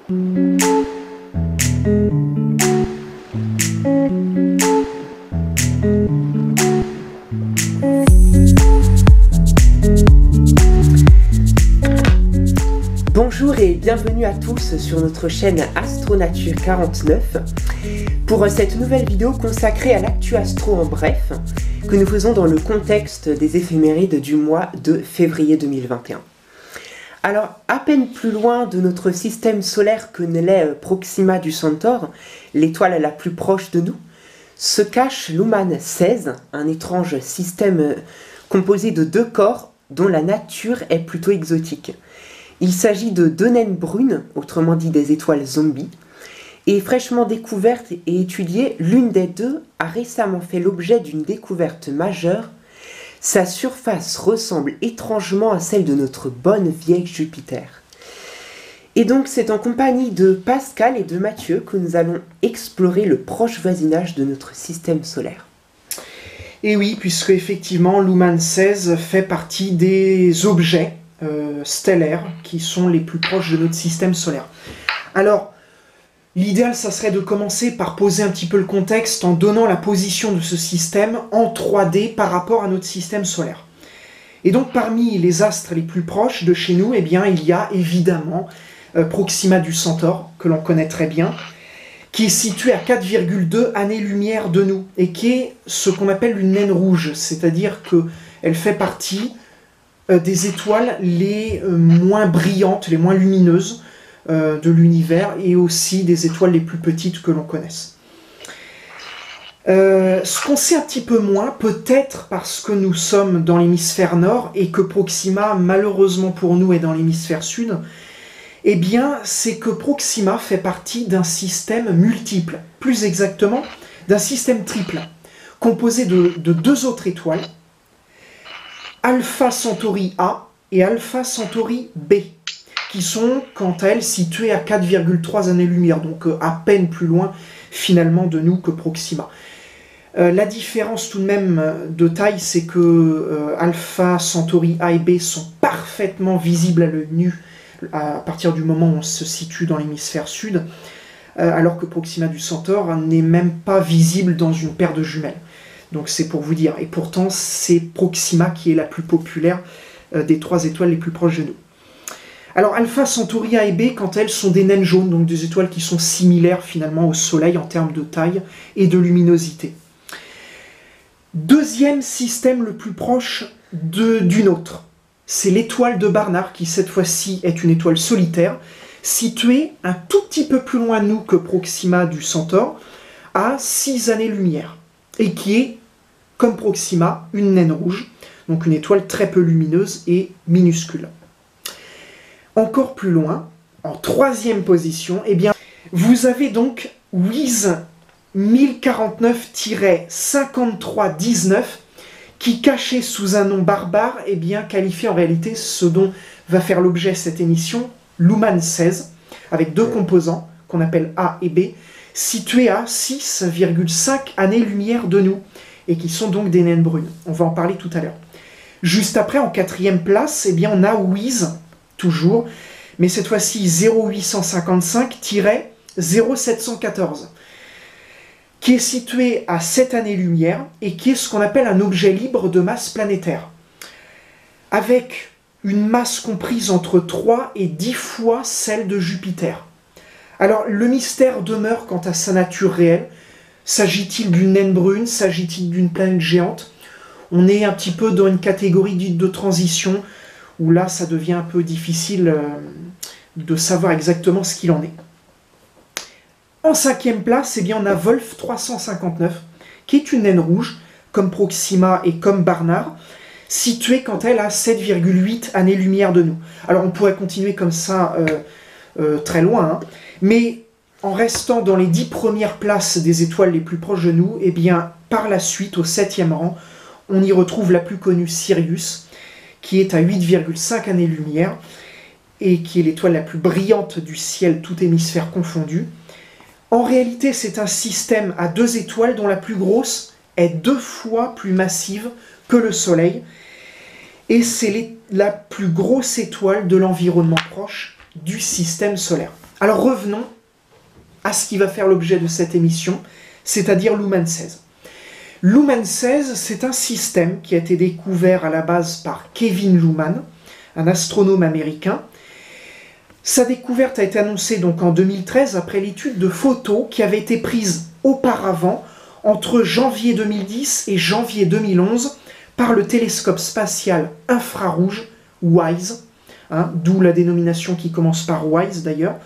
Bonjour et bienvenue à tous sur notre chaîne Astronature 49 pour cette nouvelle vidéo consacrée à l'actu astro en bref que nous faisons dans le contexte des éphémérides du mois de février 2021. Alors, à peine plus loin de notre système solaire que ne l'est Proxima du Centaure, l'étoile la plus proche de nous, se cache Luhmann 16, un étrange système composé de deux corps dont la nature est plutôt exotique. Il s'agit de deux naines brunes, autrement dit des étoiles zombies, et fraîchement découverte et étudiée, l'une des deux a récemment fait l'objet d'une découverte majeure. Sa surface ressemble étrangement à celle de notre bonne vieille Jupiter. Et donc c'est en compagnie de Pascal et de Mathieu que nous allons explorer le proche voisinage de notre système solaire. Et oui, puisque effectivement Luhmann 16 fait partie des objets stellaires qui sont les plus proches de notre système solaire. Alors, l'idéal, ça serait de commencer par poser un petit peu le contexte en donnant la position de ce système en 3D par rapport à notre système solaire. Et donc, parmi les astres les plus proches de chez nous, eh bien, il y a évidemment Proxima du Centaure, que l'on connaît très bien, qui est situé à 4,2 années-lumière de nous, et qui est ce qu'on appelle une naine rouge, c'est-à-dire qu'elle fait partie des étoiles les moins brillantes, les moins lumineuses de l'univers, et aussi des étoiles les plus petites que l'on connaisse. Ce qu'on sait un petit peu moins, peut-être parce que nous sommes dans l'hémisphère nord et que Proxima, malheureusement pour nous, est dans l'hémisphère sud, eh bien, c'est que Proxima fait partie d'un système multiple, plus exactement d'un système triple, composé de deux autres étoiles, Alpha Centauri A et Alpha Centauri B, qui sont, quant à elles, situées à 4,3 années-lumière, donc à peine plus loin, finalement, de nous que Proxima. La différence, tout de même, de taille, c'est que Alpha Centauri A et B sont parfaitement visibles à l'œil nu à partir du moment où on se situe dans l'hémisphère sud, alors que Proxima du Centaure n'est même pas visible dans une paire de jumelles. Donc c'est pour vous dire. Et pourtant, c'est Proxima qui est la plus populaire des trois étoiles les plus proches de nous. Alors Alpha Centauri A et B, quant à elles, sont des naines jaunes, donc des étoiles qui sont similaires finalement au Soleil en termes de taille et de luminosité. Deuxième système le plus proche d'une autre, c'est l'étoile de Barnard, qui cette fois-ci est une étoile solitaire, située un tout petit peu plus loin de nous que Proxima du Centaure, à 6 années-lumière, et qui est, comme Proxima, une naine rouge, donc une étoile très peu lumineuse et minuscule. Encore plus loin, en troisième position, eh bien, vous avez donc WIS 1049-5319, qui, caché sous un nom barbare, eh bien, qualifie en réalité ce dont va faire l'objet cette émission, Luhmann 16, avec deux composants, qu'on appelle A et B, situés à 6,5 années-lumière de nous, et qui sont donc des naines brunes. On va en parler tout à l'heure. Juste après, en quatrième place, eh bien, on a WIS, toujours, mais cette fois-ci 0855-0714, qui est situé à 7 années-lumière, et qui est ce qu'on appelle un objet libre de masse planétaire, avec une masse comprise entre 3 et 10 fois celle de Jupiter. Alors, le mystère demeure quant à sa nature réelle. S'agit-il d'une naine brune? S'agit-il d'une planète géante? On est un petit peu dans une catégorie dite de transition, où là, ça devient un peu difficile de savoir exactement ce qu'il en est. En cinquième place, eh bien, on a Wolf 359, qui est une naine rouge, comme Proxima et comme Barnard, située quant à elle à 7,8 années-lumière de nous. Alors, on pourrait continuer comme ça très loin, hein, mais en restant dans les 10 premières places des étoiles les plus proches de nous, eh bien, par la suite, au 7e rang, on y retrouve la plus connue, Sirius, qui est à 8,5 années-lumière, et qui est l'étoile la plus brillante du ciel, tout hémisphère confondu. En réalité, c'est un système à deux étoiles dont la plus grosse est 2 fois plus massive que le Soleil, et c'est la plus grosse étoile de l'environnement proche du système solaire. Alors revenons à ce qui va faire l'objet de cette émission, c'est-à-dire Luhmann 16. Luhmann 16, c'est un système qui a été découvert à la base par Kevin Luhmann, un astronome américain. Sa découverte a été annoncée donc en 2013 après l'étude de photos qui avaient été prises auparavant entre janvier 2010 et janvier 2011 par le télescope spatial infrarouge WISE, d'où la dénomination qui commence par WISE d'ailleurs,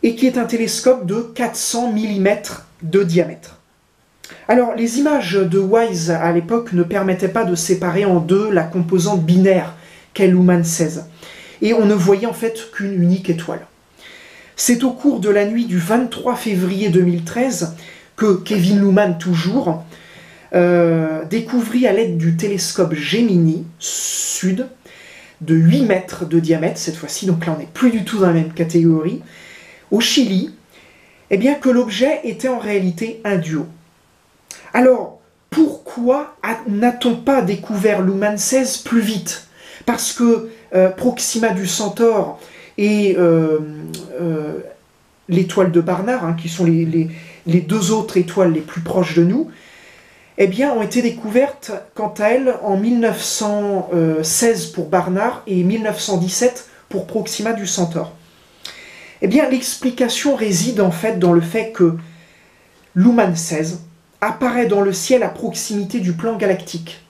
et qui est un télescope de 400 mm de diamètre. Alors, les images de WISE à l'époque ne permettaient pas de séparer en deux la composante binaire qu'est Luhmann 16, et on ne voyait en fait qu'une unique étoile. C'est au cours de la nuit du 23 février 2013 que Kevin Luhmann, toujours, découvrit à l'aide du télescope Gemini Sud, de 8 mètres de diamètre cette fois-ci, donc là on n'est plus du tout dans la même catégorie, au Chili, eh bien que l'objet était en réalité un duo. Alors, pourquoi n'a-t-on pas découvert Luhmann 16 plus vite? Parce que Proxima du Centaure et l'étoile de Barnard, qui sont les deux autres étoiles les plus proches de nous, eh bien, ont été découvertes, quant à elles, en 1916 pour Barnard et 1917 pour Proxima du Centaure. Eh bien, l'explication réside en fait dans le fait que Luhmann 16 apparaît dans le ciel à proximité du plan galactique,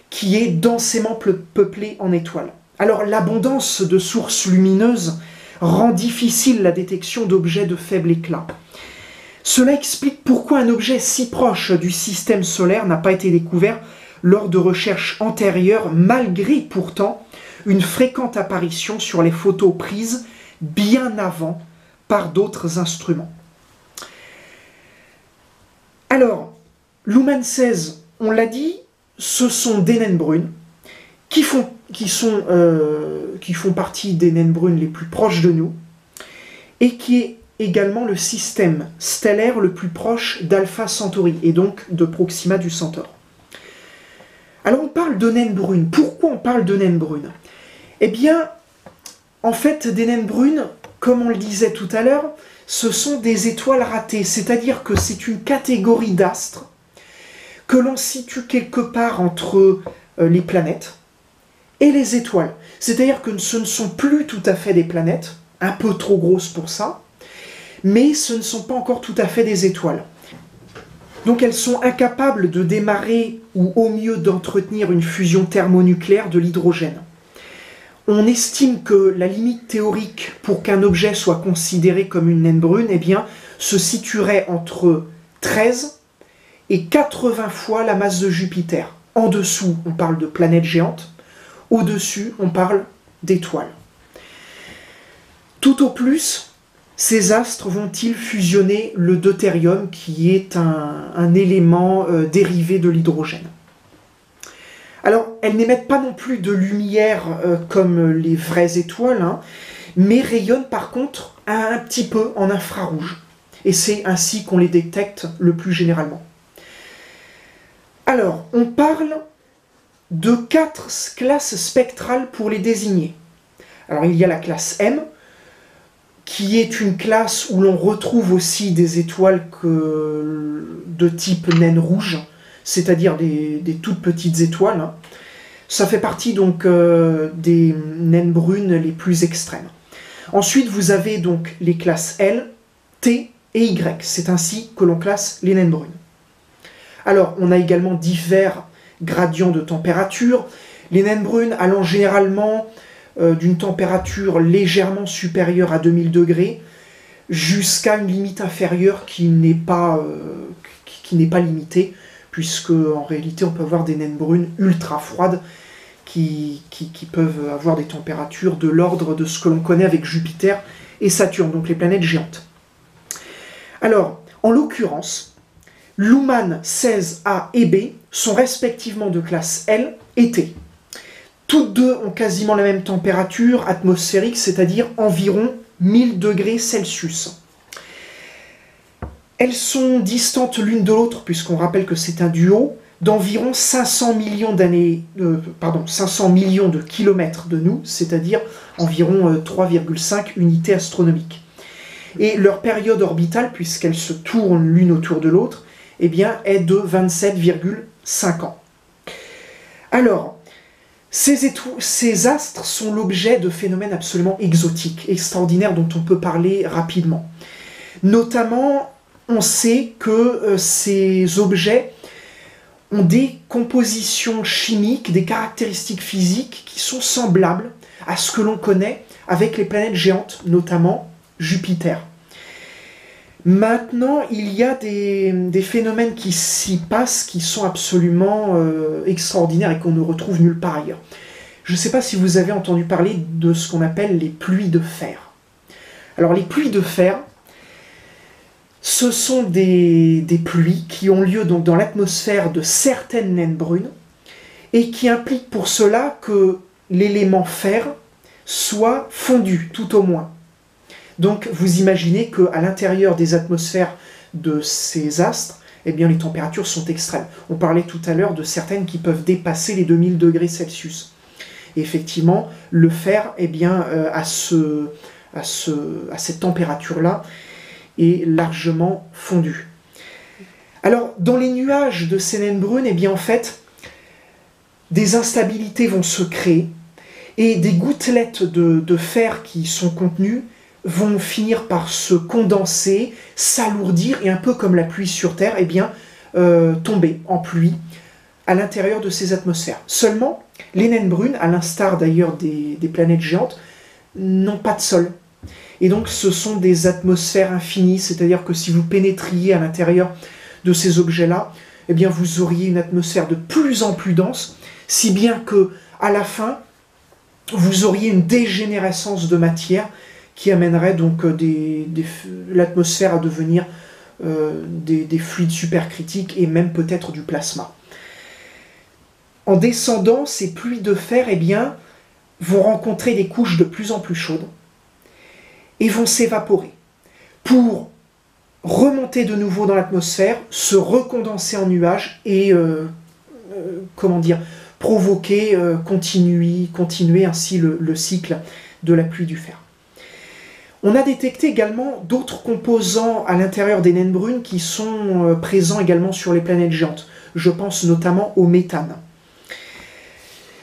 qui est densément peuplé en étoiles. Alors, l'abondance de sources lumineuses rend difficile la détection d'objets de faible éclat. Cela explique pourquoi un objet si proche du système solaire n'a pas été découvert lors de recherches antérieures, malgré pourtant une fréquente apparition sur les photos prises bien avant par d'autres instruments. Alors, Luhmann 16, on l'a dit, ce sont des naines brunes qui font partie des naines brunes les plus proches de nous et qui est également le système stellaire le plus proche d'Alpha Centauri et donc de Proxima du Centaure. Alors on parle de naines brunes. Pourquoi on parle de naines brunes? Eh bien, en fait, des naines brunes, comme on le disait tout à l'heure, ce sont des étoiles ratées, c'est-à-dire que c'est une catégorie d'astres que l'on situe quelque part entre les planètes et les étoiles. C'est-à-dire que ce ne sont plus tout à fait des planètes, un peu trop grosses pour ça, mais ce ne sont pas encore tout à fait des étoiles. Donc elles sont incapables de démarrer ou au mieux d'entretenir une fusion thermonucléaire de l'hydrogène. On estime que la limite théorique pour qu'un objet soit considéré comme une naine brune, eh bien, se situerait entre 13 et 80 fois la masse de Jupiter. En dessous, on parle de planètes géantes. Au-dessus, on parle d'étoiles. Tout au plus, ces astres vont-ils fusionner le deutérium, qui est un élément dérivé de l'hydrogène. Alors, elles n'émettent pas non plus de lumière comme les vraies étoiles, mais rayonnent par contre un petit peu en infrarouge. Et c'est ainsi qu'on les détecte le plus généralement. Alors, on parle de 4 classes spectrales pour les désigner. Alors, il y a la classe M, qui est une classe où l'on retrouve aussi des étoiles de type naine rouge, c'est-à-dire des toutes petites étoiles. Ça fait partie donc des naines brunes les plus extrêmes. Ensuite, vous avez donc les classes L, T et Y. C'est ainsi que l'on classe les naines brunes. Alors, on a également divers gradients de température. Les naines brunes allant généralement d'une température légèrement supérieure à 2000 degrés jusqu'à une limite inférieure qui n'est pas limitée, puisque en réalité on peut avoir des naines brunes ultra froides qui peuvent avoir des températures de l'ordre de ce que l'on connaît avec Jupiter et Saturne, donc les planètes géantes. Alors, en l'occurrence, Luhmann 16A et B sont respectivement de classe L et T. Toutes deux ont quasiment la même température atmosphérique, c'est-à-dire environ 1000 degrés Celsius. Elles sont distantes l'une de l'autre, puisqu'on rappelle que c'est un duo, d'environ 500 millions de kilomètres de nous, c'est-à-dire environ 3,5 unités astronomiques. Et leur période orbitale, puisqu'elles se tournent l'une autour de l'autre, eh bien, est de 27,5 ans. Alors, ces astres sont l'objet de phénomènes absolument exotiques, extraordinaires, dont on peut parler rapidement. Notamment, on sait que ces objets ont des compositions chimiques, des caractéristiques physiques qui sont semblables à ce que l'on connaît avec les planètes géantes, notamment Jupiter. Maintenant, il y a des phénomènes qui s'y passent qui sont absolument extraordinaires et qu'on ne retrouve nulle part ailleurs. Je ne sais pas si vous avez entendu parler de ce qu'on appelle les pluies de fer. Alors les pluies de fer, ce sont des pluies qui ont lieu donc dans l'atmosphère de certaines naines brunes et qui impliquent pour cela que l'élément fer soit fondu tout au moins. Donc vous imaginez qu'à l'intérieur des atmosphères de ces astres, eh bien, les températures sont extrêmes. On parlait tout à l'heure de certaines qui peuvent dépasser les 2000 degrés Celsius. Et effectivement, le fer, eh bien, à cette température-là, est largement fondu. Alors, dans les nuages de ces naines brunes, eh bien, en fait, des instabilités vont se créer et des gouttelettes de fer qui sont contenues vont finir par se condenser, s'alourdir et un peu comme la pluie sur Terre, eh bien, tomber en pluie à l'intérieur de ces atmosphères. Seulement, les naines brunes, à l'instar d'ailleurs des planètes géantes, n'ont pas de sol. Et donc ce sont des atmosphères infinies, c'est-à-dire que si vous pénétriez à l'intérieur de ces objets-là, eh bien vous auriez une atmosphère de plus en plus dense, si bien que à la fin, vous auriez une dégénérescence de matière qui amènerait donc l'atmosphère à devenir des fluides supercritiques et même peut-être du plasma. En descendant, ces pluies de fer, eh bien, vont rencontrer des couches de plus en plus chaudes et vont s'évaporer pour remonter de nouveau dans l'atmosphère, se recondenser en nuages et provoquer, continuer ainsi le cycle de la pluie du fer. On a détecté également d'autres composants à l'intérieur des naines brunes qui sont présents également sur les planètes géantes. Je pense notamment au méthane.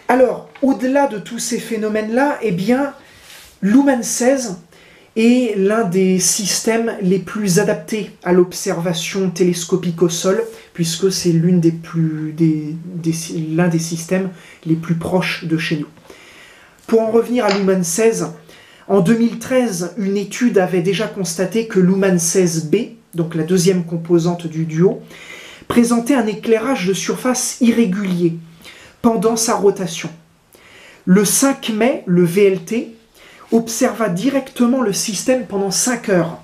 Alors, au-delà de tous ces phénomènes-là, eh bien, Luhmann 16 est l'un des systèmes les plus adaptés à l'observation télescopique au sol, puisque c'est l'un des systèmes les plus proches de chez nous. Pour en revenir à Luhmann 16, en 2013, une étude avait déjà constaté que Luhmann 16b, donc la deuxième composante du duo, présentait un éclairage de surface irrégulier pendant sa rotation. Le 5 mai, le VLT observa directement le système pendant 5 heures,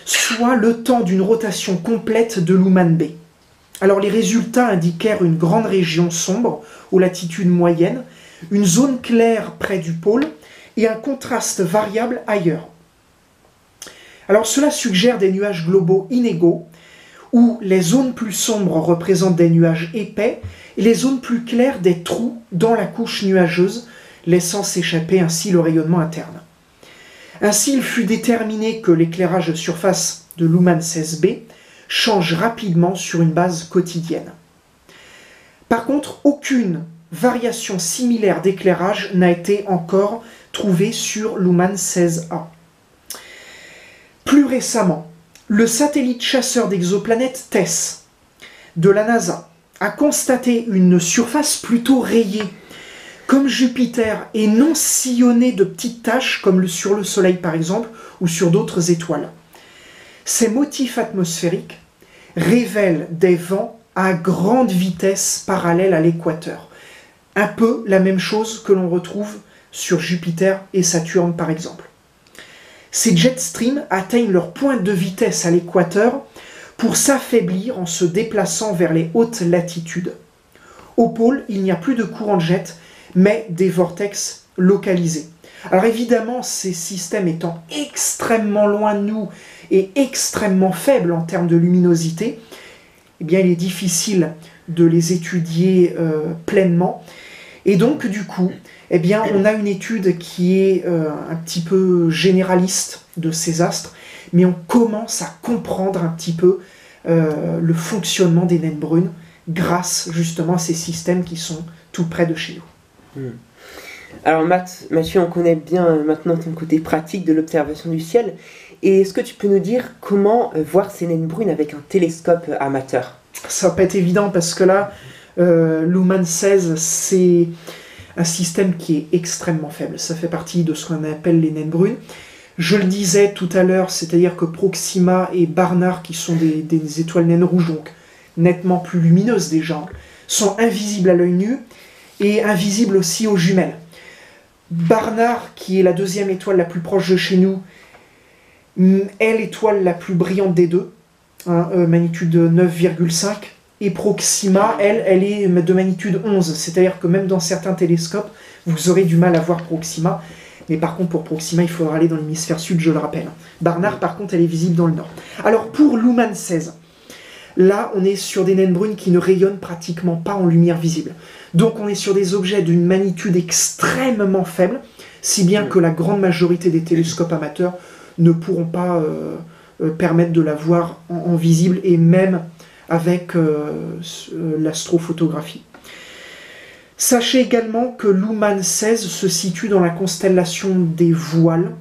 soit le temps d'une rotation complète de Luhmann B. Alors les résultats indiquèrent une grande région sombre aux latitudes moyennes, une zone claire près du pôle et un contraste variable ailleurs. Alors cela suggère des nuages globaux inégaux, où les zones plus sombres représentent des nuages épais et les zones plus claires des trous dans la couche nuageuse, laissant s'échapper ainsi le rayonnement interne. Ainsi, il fut déterminé que l'éclairage de surface de Luhmann 16b change rapidement sur une base quotidienne. Par contre, aucune variation similaire d'éclairage n'a été encore trouvée sur Luhmann 16a. Plus récemment, le satellite chasseur d'exoplanètes TESS de la NASA a constaté une surface plutôt rayée, comme Jupiter, et non sillonnée de petites taches comme sur le Soleil par exemple, ou sur d'autres étoiles. Ces motifs atmosphériques révèlent des vents à grande vitesse parallèle à l'équateur. Un peu la même chose que l'on retrouve sur Jupiter et Saturne par exemple. Ces jet streams atteignent leur pointe de vitesse à l'équateur pour s'affaiblir en se déplaçant vers les hautes latitudes. Au pôle, il n'y a plus de courant de jet, mais des vortex localisés. Alors évidemment, ces systèmes étant extrêmement loin de nous et extrêmement faibles en termes de luminosité, eh bien il est difficile de les étudier pleinement. Et donc, du coup, eh bien, on a une étude qui est un petit peu généraliste de ces astres, mais on commence à comprendre un petit peu le fonctionnement des naines brunes grâce justement à ces systèmes qui sont tout près de chez nous. Alors Mathieu, on connaît bien maintenant ton côté pratique de l'observation du ciel. Et est-ce que tu peux nous dire comment voir ces naines brunes avec un télescope amateur? Ça va pas être évident parce que là, Luhmann 16, c'est un système qui est extrêmement faible. Ça fait partie de ce qu'on appelle les naines brunes. Je le disais tout à l'heure, c'est-à-dire que Proxima et Barnard, qui sont des étoiles naines rouges, donc nettement plus lumineuses déjà, sont invisibles à l'œil nu et invisibles aussi aux jumelles. Barnard, qui est la deuxième étoile la plus proche de chez nous, est l'étoile la plus brillante des deux, hein, magnitude 9,5, et Proxima, elle est de magnitude 11, c'est-à-dire que même dans certains télescopes, vous aurez du mal à voir Proxima, mais par contre pour Proxima, il faudra aller dans l'hémisphère sud, je le rappelle. Barnard, par contre, elle est visible dans le nord. Alors pour Luhmann 16, là, on est sur des naines brunes qui ne rayonnent pratiquement pas en lumière visible. Donc on est sur des objets d'une magnitude extrêmement faible, si bien que la grande majorité des télescopes amateurs ne pourront pas permettre de la voir en visible, et même avec l'astrophotographie. Sachez également que Luhmann 16 se situe dans la constellation des Voiles,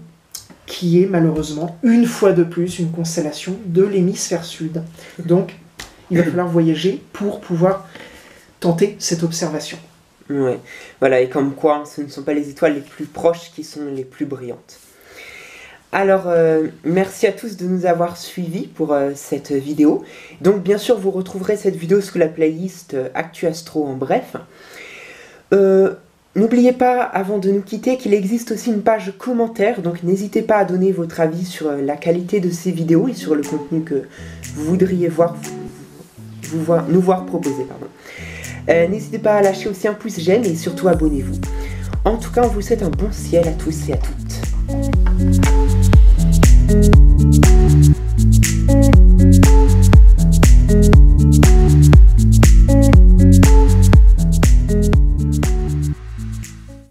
qui est malheureusement, une fois de plus, une constellation de l'hémisphère sud. Donc, il va falloir voyager pour pouvoir tenter cette observation. Ouais, voilà, et comme quoi, ce ne sont pas les étoiles les plus proches qui sont les plus brillantes. Alors, merci à tous de nous avoir suivis pour cette vidéo. Donc, bien sûr, vous retrouverez cette vidéo sous la playlist Actu Astro en bref. N'oubliez pas, avant de nous quitter, qu'il existe aussi une page commentaire, donc n'hésitez pas à donner votre avis sur la qualité de ces vidéos et sur le contenu que vous voudriez nous voir proposer. N'hésitez pas à lâcher aussi un pouce j'aime et surtout abonnez-vous. En tout cas, on vous souhaite un bon ciel à tous et à toutes.